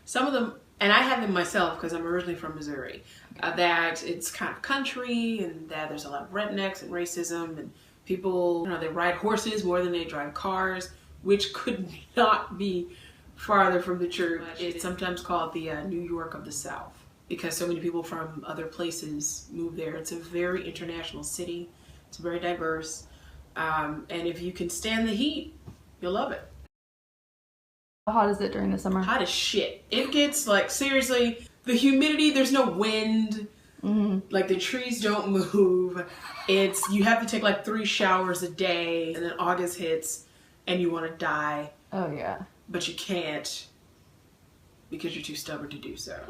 Some of them, and I have them myself because I'm originally from Missouri, that it's kind of country and that there's a lot of rednecks and racism and people, they ride horses more than they drive cars, which could not be farther from the truth. It's sometimes called the New York of the South because so many people from other places move there. It's a very international city. It's very diverse. And if you can stand the heat, you'll love it. How hot is it during the summer? Hot as shit. It gets like, seriously, the humidity, there's no wind. Like the trees don't move. You have to take like 3 showers a day, and then August hits and you want to die. Oh yeah. But you can't because you're too stubborn to do so.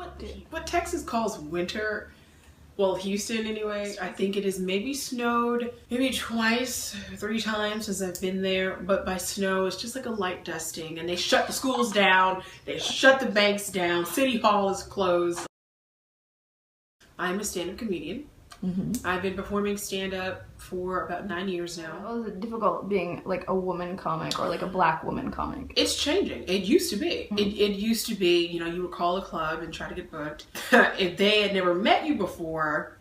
What Texas calls winter, well, Houston anyway, I think it has maybe snowed maybe twice, 3 times since I've been there. But by snow, it's just like a light dusting. And they shut the schools down. They shut the banks down. City Hall is closed. I'm a stand-up comedian. I've been performing stand-up for about 9 years now. How is it difficult being like a woman comic or like a black woman comic? It's changing. It used to be. It used to be, you would call a club and try to get booked. If they had never met you before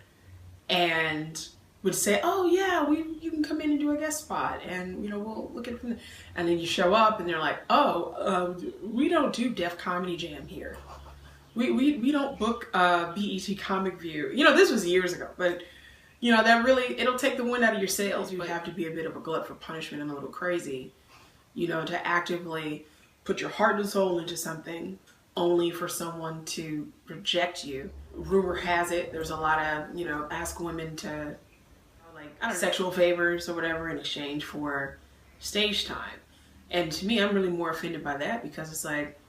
and would say, oh yeah, you can come in and do a guest spot and, we'll look at it from there. And then you show up and they're like, oh, we don't do Def Comedy Jam here. We don't book BET Comic View. This was years ago, but that really, it'll take the wind out of your sails. You have to be a bit of a glut for punishment and a little crazy, to actively put your heart and soul into something only for someone to reject you. Rumor has it, there's a lot of, ask women to, sexual favors or whatever in exchange for stage time. And to me, I'm really more offended by that because it's like,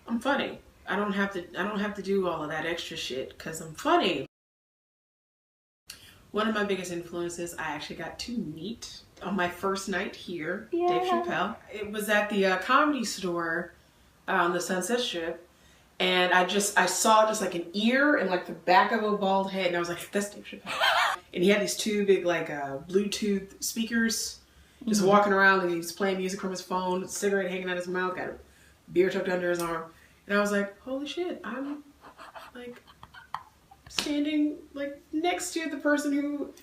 I'm funny. I don't have to do all of that extra shit because I'm funny. One of my biggest influences I actually got to meet on my first night here, Dave Chappelle. It was at the Comedy Store on the Sunset Strip, and I saw just like an ear and like the back of a bald head, and I was like, that's Dave Chappelle. And he had these 2 big like Bluetooth speakers, just walking around, and he was playing music from his phone, cigarette hanging out his mouth, got a beer tucked under his arm. And I was like, holy shit, I'm like standing like next to the person who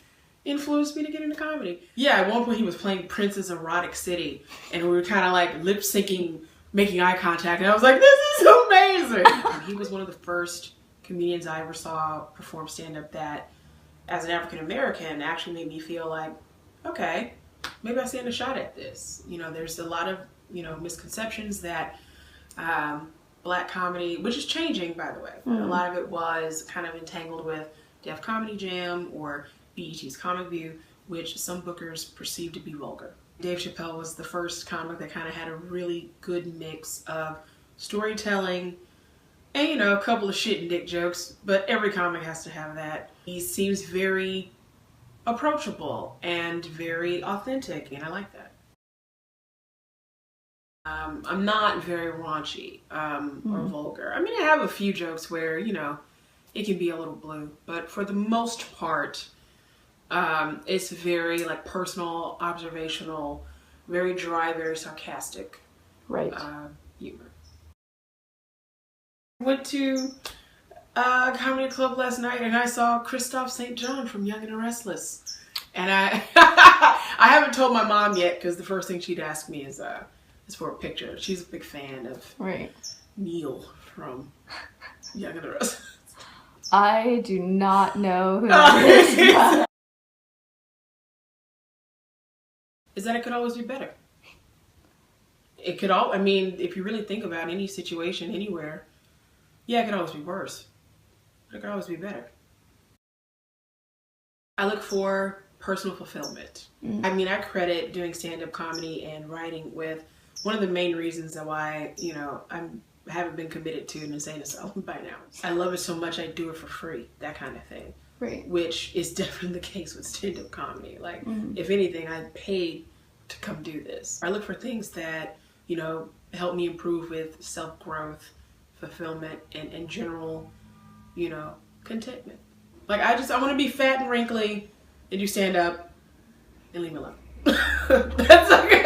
influenced me to get into comedy. Yeah, at one point he was playing Prince's Erotic City and we were kind of like lip syncing, making eye contact, and I was like, this is amazing. He was one of the first comedians I ever saw perform stand-up that, as an African American, actually made me feel like, okay, maybe I stand a shot at this. There's a lot of, misconceptions that Black comedy, which is changing, by the way. A lot of it was kind of entangled with Def Comedy Jam or BET's Comic View, which some bookers perceived to be vulgar. Dave Chappelle was the first comic that kind of had a really good mix of storytelling and, a couple of shit and dick jokes, but every comic has to have that. He seems very approachable and very authentic, and I like that. I'm not very raunchy or vulgar. I mean, I have a few jokes where, it can be a little blue, but for the most part, it's very like personal, observational, very dry, very sarcastic humor. I went to a comedy club last night and I saw Christoph St. John from Young and the Restless. And I haven't told my mom yet because the first thing she'd ask me is for a picture. She's a big fan of Neil from Young and the Restless. I do not know who that is. Is that it could always be better. It could I mean, if you really think about any situation anywhere, yeah, it could always be worse. But it could always be better. I look for personal fulfillment. I mean, I credit doing stand-up comedy and writing with one of the main reasons why, I haven't been committed to an insane asylum by now. I love it so much I do it for free, that kind of thing. Right. Which is definitely the case with stand-up comedy. Like, if anything, I paid to come do this. I look for things that, help me improve with self-growth, fulfillment, and general, contentment. Like, I want to be fat and wrinkly and do stand-up and leave me alone. That's okay.